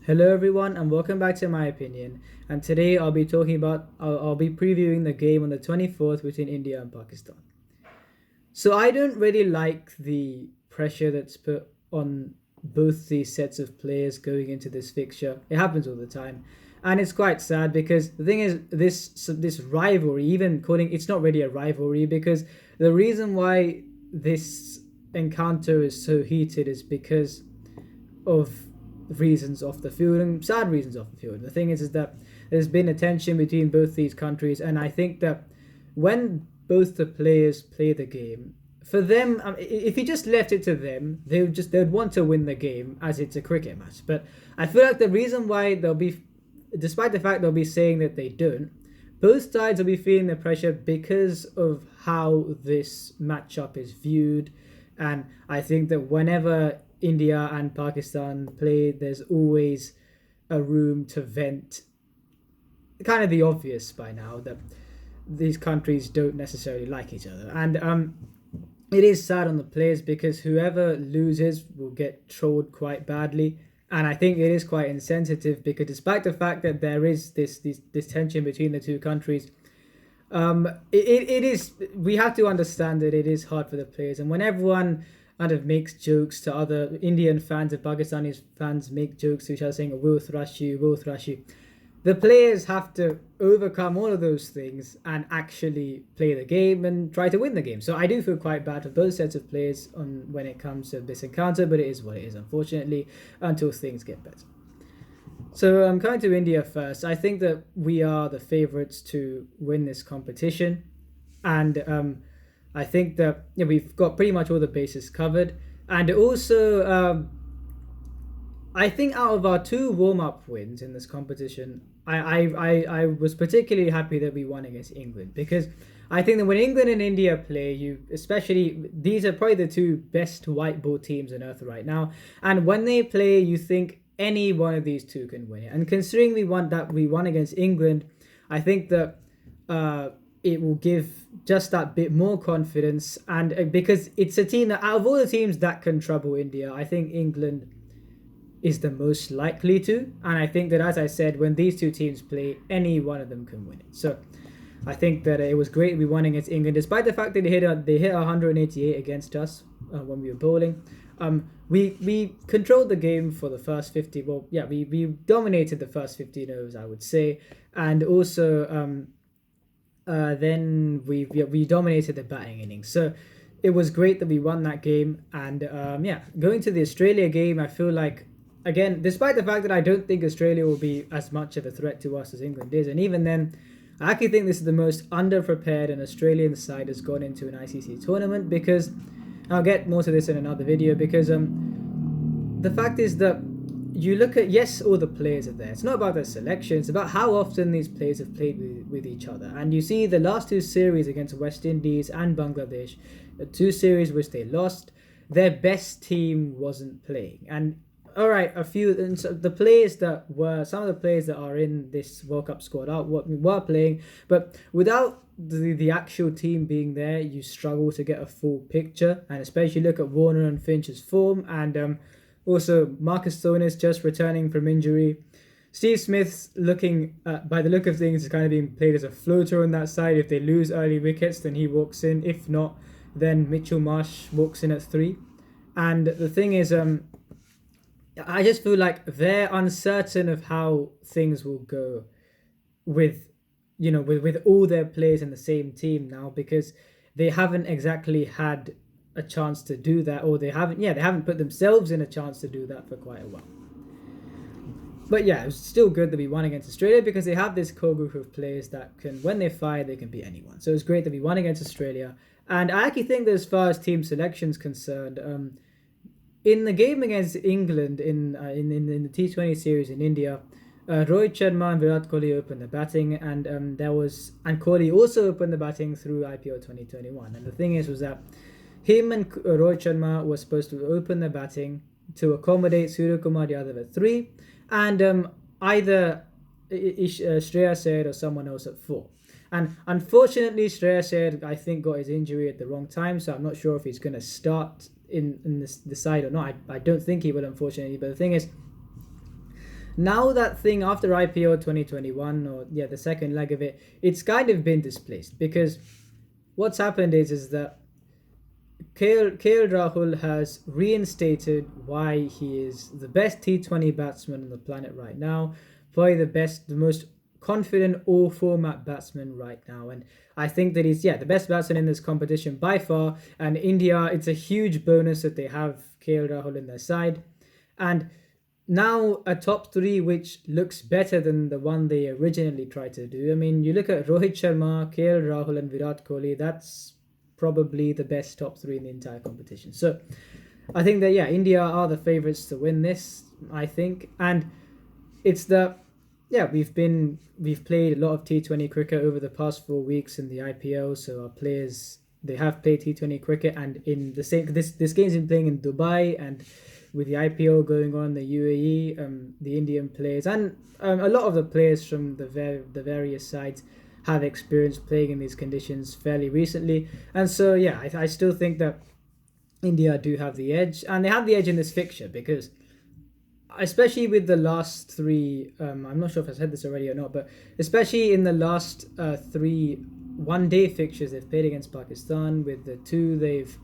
Hello everyone and welcome back to My Opinion. And today I'll be previewing the game on the 24th between India and Pakistan. So I don't really like the pressure that's put on both these sets of players going into this fixture. It happens all the time. And it's quite sad because the thing is this rivalry, even calling it's not really a rivalry because the reason why this encounter is so heated is because of reasons off the field and sad reasons off the field. The thing is that there's been a tension between both these countries, and I think that when both the players play the game, for them, if you just left it to them, they'd want to win the game as it's a cricket match. But I feel like the reason why they'll be, despite the fact they'll be saying that they don't, both sides will be feeling the pressure because of how this matchup is viewed, and I think that whenever India and Pakistan play, there's always a room to vent kind of the obvious by now that these countries don't necessarily like each other. And it is sad on the players because whoever loses will get trolled quite badly. And I think it is quite insensitive because despite the fact that there is this tension between the two countries, it is, we have to understand that it is hard for the players. And when everyone kind of makes jokes to other Indian fans and Pakistani fans make jokes to each other saying, we'll thrash you, we'll thrash you. The players have to overcome all of those things and actually play the game and try to win the game. So I do feel quite bad for both sets of players on when it comes to this encounter, but it is what it is, unfortunately, until things get better. So I'm coming to India first. I think that we are the favourites to win this competition. And I think that we've got pretty much all the bases covered. And also, I think out of our two warm-up wins in this competition, I was particularly happy that we won against England because I think that when England and India play, these are probably the two best white ball teams on earth right now. And when they play, you think any one of these two can win it. And considering we won against England, I think that it will give just that bit more confidence. And because it's a team that, out of all the teams that can trouble India, I think England is the most likely to. And I think that, as I said, when these two teams play, any one of them can win it. So I think that it was great we won against England, despite the fact that they hit 188 against us when we were bowling. We controlled the game for the first 50. Well, yeah, we dominated the first 15 overs, I would say, and also then we dominated the batting innings. So it was great that we won that game. And going to the Australia game, I feel like, again, despite the fact that I don't think Australia will be as much of a threat to us as England is, and even then, I actually think this is the most underprepared an Australian side has gone into an ICC tournament, because I'll get more to this in another video, because the fact is that you look at, yes, all the players are there. It's not about their selection. It's about how often these players have played with each other. And you see the last two series against West Indies and Bangladesh, the two series which they lost, their best team wasn't playing. And all right, some of the players that are in this World Cup squad were playing, but without the actual team being there, you struggle to get a full picture. And especially look at Warner and Finch's form, and also Marcus Stoinis just returning from injury. Steve Smith's looking, by the look of things, is kind of being played as a floater on that side. If they lose early wickets, then he walks in. If not, then Mitchell Marsh walks in at 3. And the thing is, I just feel like they're uncertain of how things will go with all their players in the same team now, because they haven't exactly had a chance to do that, or they haven't put themselves in a chance to do that for quite a while. But yeah, it was still good that we won against Australia, because they have this core group of players that can, when they fire, they can beat anyone. So it's great that we won against Australia. And I actually think that as far as team selection's concerned, in the game against England in the T20 series in India, Rohit Sharma and Virat Kohli opened the batting, and Kohli also opened the batting through IPL 2021. And the thing was that him and Rohit Sharma were supposed to open the batting to accommodate Surya Kumar Yadav at 3, and either Shreyas Iyer or someone else at 4. And unfortunately, Shreyas Iyer, I think, got his injury at the wrong time, so I'm not sure if he's going to start in the side or not. I don't think he will, unfortunately. But the thing is, now that thing after IPO 2021, or yeah, the second leg of it, it's kind of been displaced because what's happened is that KL Rahul has reinstated why he is the best T20 batsman on the planet right now, probably the most confident all format batsman right now. And I think that he's, the best batsman in this competition by far. And India, it's a huge bonus that they have KL Rahul in their side. And now a top three which looks better than the one they originally tried to do. I mean, you look at Rohit Sharma, KL Rahul, and Virat Kohli, that's probably the best top three in the entire competition. So I think that, India are the favourites to win this, I think. And it's we've played a lot of T20 cricket over the past 4 weeks in the IPL, so our players, they have played T20 cricket, and in the same, this game's been playing in Dubai, and with the IPL going on in the UAE, the Indian players and a lot of the players from the various sides have experienced playing in these conditions fairly recently. And so, I still think that India do have the edge, and they have the edge in this fixture because, especially with the last three, I'm not sure if I said this already or not, but especially in the last three one-day fixtures they've played against Pakistan, with the two they've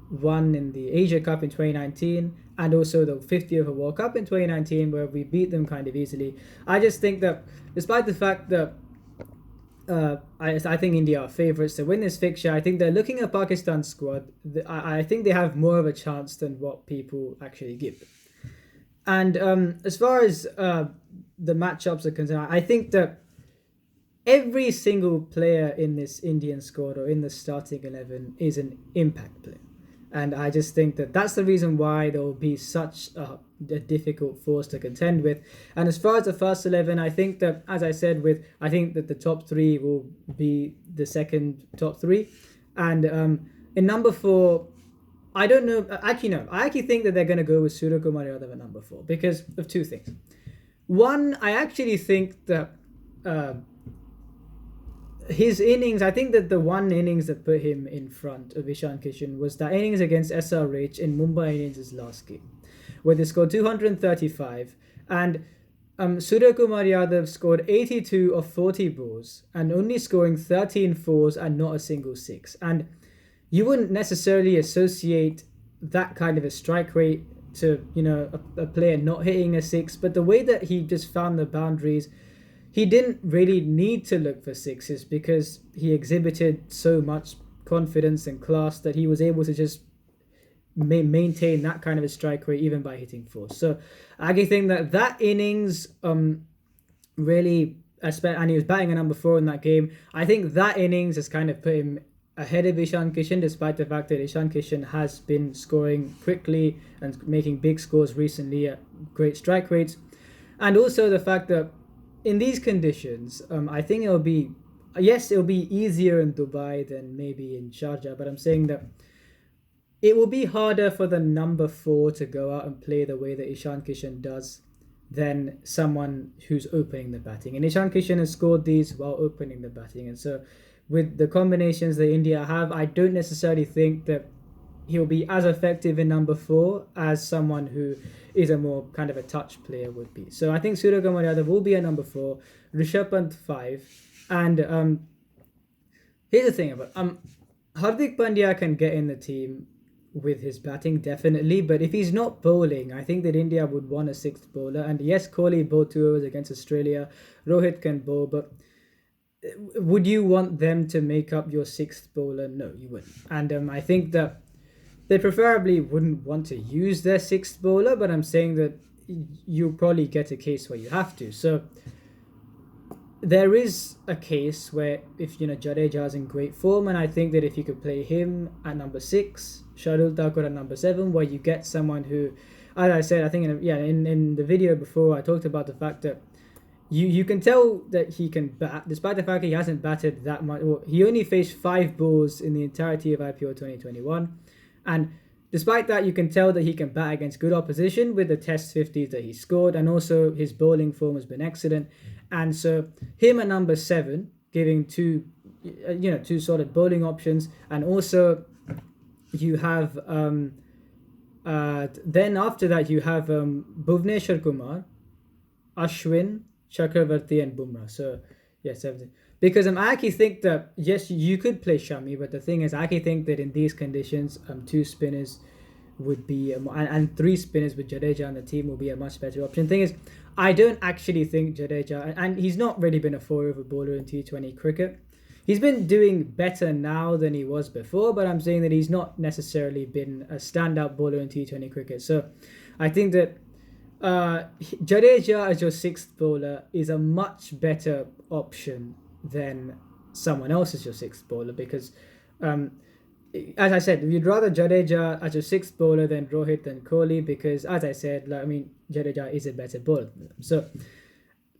won in the Asia Cup in 2019 and also the 50 over World Cup in 2019, where we beat them kind of easily. I just think that despite the fact that I think India are favourites to win this fixture, I think they're looking at Pakistan's squad. I think they have more of a chance than what people actually give them. And as far as the matchups are concerned, I think that every single player in this Indian squad or in the starting 11 is an impact player. And I just think that that's the reason why there will be such a difficult force to contend with. And as far as the first 11, I think that, as I said, I think that the top three will be the second top three. And in number 4, I don't know. Actually, no. I actually think that they're going to go with Suryakumar Yadav at number 4 because of two things. One, I actually think that his innings, I think that the one innings that put him in front of Ishan Kishan was that innings against SRH in Mumbai Indians' last game, where they scored 235, and Suryakumar Yadav scored 82 of 40 balls and only scoring 13 fours and not a single six. And you wouldn't necessarily associate that kind of a strike rate to, a player not hitting a six, but the way that he just found the boundaries, he didn't really need to look for sixes because he exhibited so much confidence and class that he was able to just maintain that kind of a strike rate even by hitting fours. So I actually think that innings really, and he was batting a number 4 in that game, I think that innings has kind of put him ahead of Ishan Kishan, despite the fact that Ishan Kishan has been scoring quickly and making big scores recently at great strike rates. And also the fact that in these conditions, I think it'll be easier in Dubai than maybe in Sharjah, but I'm saying that it will be harder for the number 4 to go out and play the way that Ishan Kishan does than someone who's opening the batting. And Ishan Kishan has scored these while opening the batting. And so with the combinations that India have, I don't necessarily think that he'll be as effective in number 4 as someone who is a more kind of a touch player would be. So I think Suryakumar Yadav will be a number 4, Rishabh Pant 5, and here's the thing about Hardik Pandya can get in the team with his batting definitely, but if he's not bowling, I think that India would want a 6th bowler. And yes, Kohli bowled 2 overs against Australia, Rohit can bowl, but would you want them to make up your 6th bowler? No, you wouldn't. And I think that they preferably wouldn't want to use their 6th bowler, but I'm saying that you'll probably get a case where you have to. So there is a case where if Jadeja's in great form, and I think that if you could play him at number 6, Shardul Thakur at number 7, where you get someone who, as I said, I think in the video before I talked about the fact that you can tell that he can bat, despite the fact that he hasn't batted that much. Well, he only faced 5 balls in the entirety of IPL 2021. And despite that, you can tell that he can bat against good opposition with the test 50s that he scored. And also his bowling form has been excellent. And so him at number 7, giving two solid bowling options. And also you have, then after that, you have Bhuvneshwar Kumar, Ashwin, Chakravarti, and Bumrah. So yeah, 17. Because I actually think that yes, you could play Shami, but the thing is, I actually think that in these conditions, two spinners would be and three spinners with Jadeja on the team will be a much better option. The thing is, I don't actually think Jadeja, and he's not really been a 4-over bowler in T20 cricket. He's been doing better now than he was before, but I'm saying that he's not necessarily been a standout bowler in T20 cricket. So I think that Jadeja as your sixth bowler is a much better option than someone else as your sixth bowler because, as I said, you'd rather Jadeja as your sixth bowler than Rohit than Kohli because, as I said, Jadeja is a better bowler. So,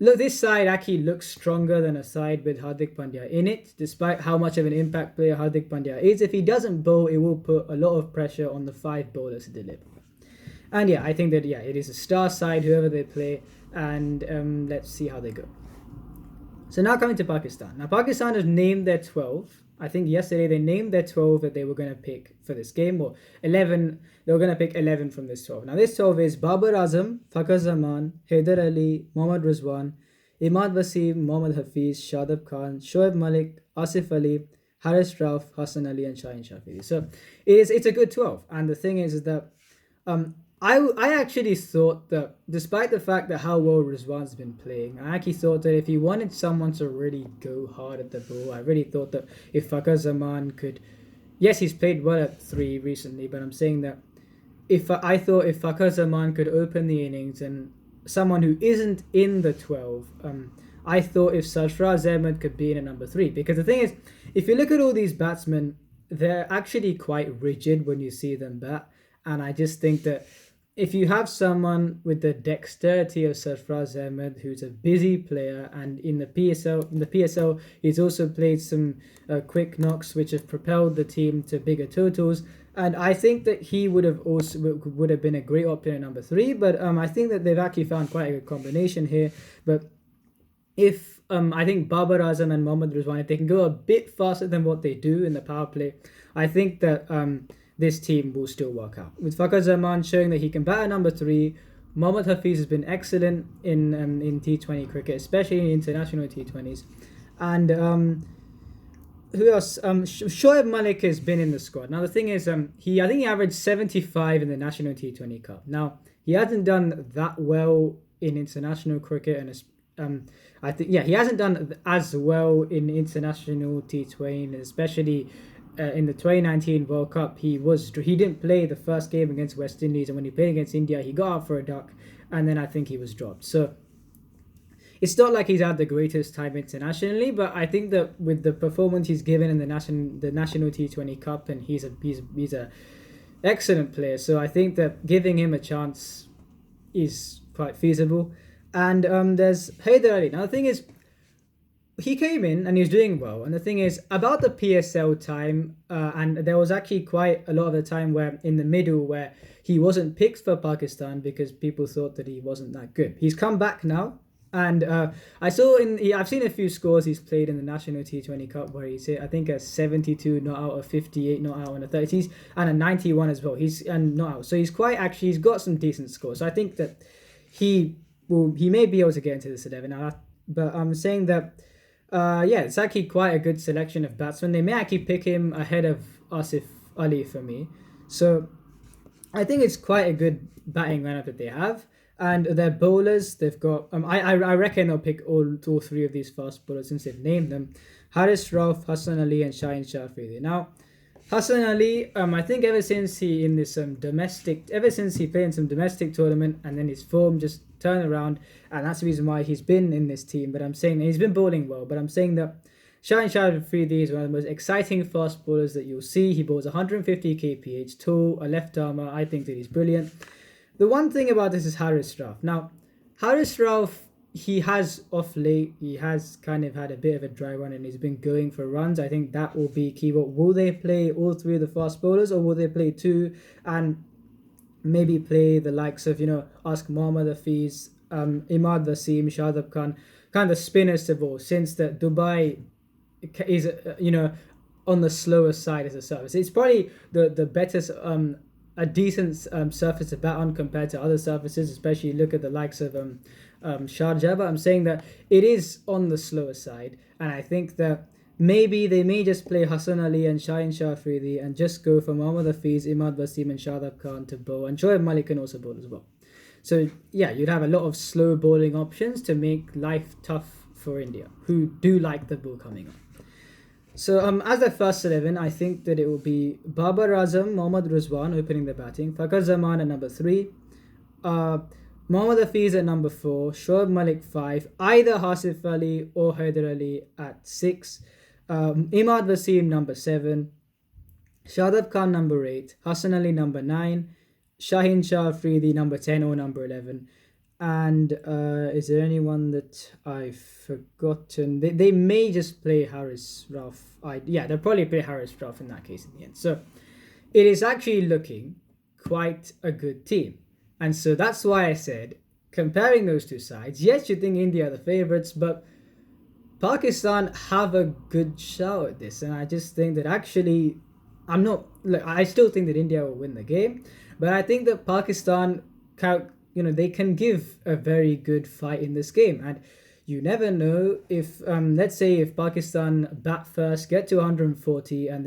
look, this side actually looks stronger than a side with Hardik Pandya in it, despite how much of an impact player Hardik Pandya is. If he doesn't bowl, it will put a lot of pressure on the five bowlers to deliver. And yeah, I think that it is a star side, whoever they play, and let's see how they go. So now coming to Pakistan. Now Pakistan has named their 12. I think yesterday they named their 12 that they were going to pick for this game, or 11. They were going to pick 11 from this 12. Now this 12 is Babar Azam, Fakhar Zaman, Haider Ali, Mohammad Rizwan, Imad Wasim, Mohammad Hafiz, Shadab Khan, Shoaib Malik, Asif Ali, Haris Rauf, Hassan Ali, and Shaheen Shafii. So it's a good 12. And the thing is that I actually thought that despite the fact that how well Rizwan's been playing, I actually thought that if he wanted someone to really go hard at the ball, I really thought that if Fakhar Zaman could, yes, he's played well at 3 recently, but I'm saying that if Fakhar Zaman could open the innings and someone who isn't in the 12, I thought if Sarfraz Ahmed could be in at number 3, because the thing is, if you look at all these batsmen, they're actually quite rigid when you see them bat, and I just think that if you have someone with the dexterity of Sarfraz Ahmed, who's a busy player, and in the PSL, he's also played some quick knocks which have propelled the team to bigger totals. And I think that he would have been a great option at number 3. But I think that they've actually found quite a good combination here. But if I think Babar Azam and Mohammad Rizwan, if they can go a bit faster than what they do in the power play, I think that this team will still work out. With Fakhar Zaman showing that he can bat at number 3, Mohammad Hafiz has been excellent in T20 cricket, especially in international T20s. And who else? Shoaib Malik has been in the squad. Now the thing is, I think he averaged 75 in the National T20 Cup. Now he hasn't done that well in international cricket, and I think he hasn't done as well in international T20, especially. In the 2019 World Cup, he didn't play the first game against West Indies, and when he played against India, he got out for a duck, and then I think he was dropped. So it's not like he's had the greatest time internationally, but I think that with the performance he's given in the national T20 Cup, and he's a excellent player. So I think that giving him a chance is quite feasible. And there's Haider Ali. Now the thing is, he came in and he was doing well, and the thing is about the PSL time, and there was actually quite a lot of the time where in the middle where he wasn't picked for Pakistan because people thought that he wasn't that good. He's come back now, and I've seen a few scores he's played in the National T20 Cup where he's hit I think a 72 not out, a 58 not out, and a 30s, and a 91 as well. He's not out, so he's got some decent scores. So I think that he may be able to get into this 11 now, but I'm saying that. It's actually quite a good selection of batsmen. They may actually pick him ahead of Asif Ali for me. So I think it's quite a good batting lineup that they have. And their bowlers, they've got... I reckon they'll pick all 3 of these fast bowlers since they've named them. Haris Rauf, Hassan Ali, and Shaheen Shafii. Now, Hassan Ali, I think ever since he played in some domestic tournament, and then his form just turned around, and that's the reason why he's been in this team. But I'm saying he's been bowling well, but I'm saying that Shaheen Shafii is one of the most exciting fast bowlers that you'll see. He bowls 150 kph, tall, a left armer. I think that he's brilliant. The one thing about this is Haris Rauf. Now, Haris Rauf, he has off late, he has kind of had a bit of a dry run and he's been going for runs. I think that will be key. But will they play all 3 of the fast bowlers, or will they play 2 and maybe play the likes of, ask Mohammad Hafiz, Imad Wasim, Shadab Khan, kind of spinners to bowl, since that Dubai is, on the slower side as a surface. It's probably the better, a decent surface to bat on compared to other surfaces, especially look at the likes of Sharjah, but I'm saying that it is on the slower side, and I think that maybe they may just play Hassan Ali and Shaheen Shah Afridi and just go for Mohammad Hafiz, Imad Wasim, and Shadab Khan to bowl, and Shoaib Malik can also bowl as well. So yeah, you'd have a lot of slow bowling options to make life tough for India, who do like the ball coming on. So as the first 11, I think that it will be Babar Azam, Mohammad Rizwan opening the batting, Fakhar Zaman at number 3, Mohammad Hafiz at number 4, Shoaib Malik 5, either Hasif Ali or Haider Ali at 6, Imad Wasim number 7, Shadab Khan number 8, Hassan Ali number 9, Shaheen Shah Afridi number 10 or number 11. And is there anyone that I've forgotten? They may just play Haris Rauf. They'll probably play Haris Rauf in that case in the end. So it is actually looking quite a good team. And so that's why I said, comparing those two sides, yes, you think India are the favourites, but Pakistan have a good shout at this. And I just think that actually, I still think that India will win the game. But I think that Pakistan they can give a very good fight in this game, and you never know if let's say if Pakistan bat first, get to 140, and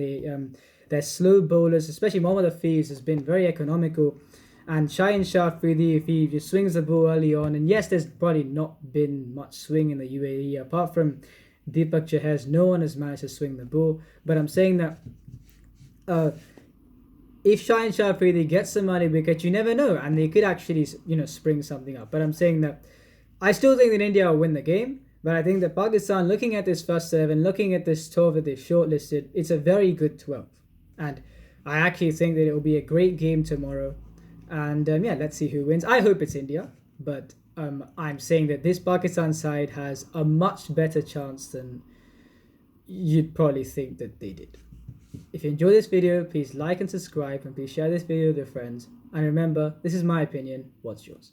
their slow bowlers, especially Mohammad Hafiz, has been very economical, and Shaheen Shah Afridi, if he just swings the ball early on, and yes, there's probably not been much swing in the UAE apart from Deepak Chahar, no one has managed to swing the ball. But I'm saying that if Shaheen Shah Afridi gets some early wicket, you never know, and they could actually, spring something up. But I'm saying that I still think that India will win the game, but I think that Pakistan, looking at this first 11, looking at this 12 that they've shortlisted, it's a very good 12. And I actually think that it will be a great game tomorrow. And let's see who wins. I hope it's India, but I'm saying that this Pakistan side has a much better chance than you'd probably think that they did. If you enjoyed this video, please like and subscribe, and please share this video with your friends. And remember, this is my opinion. What's yours?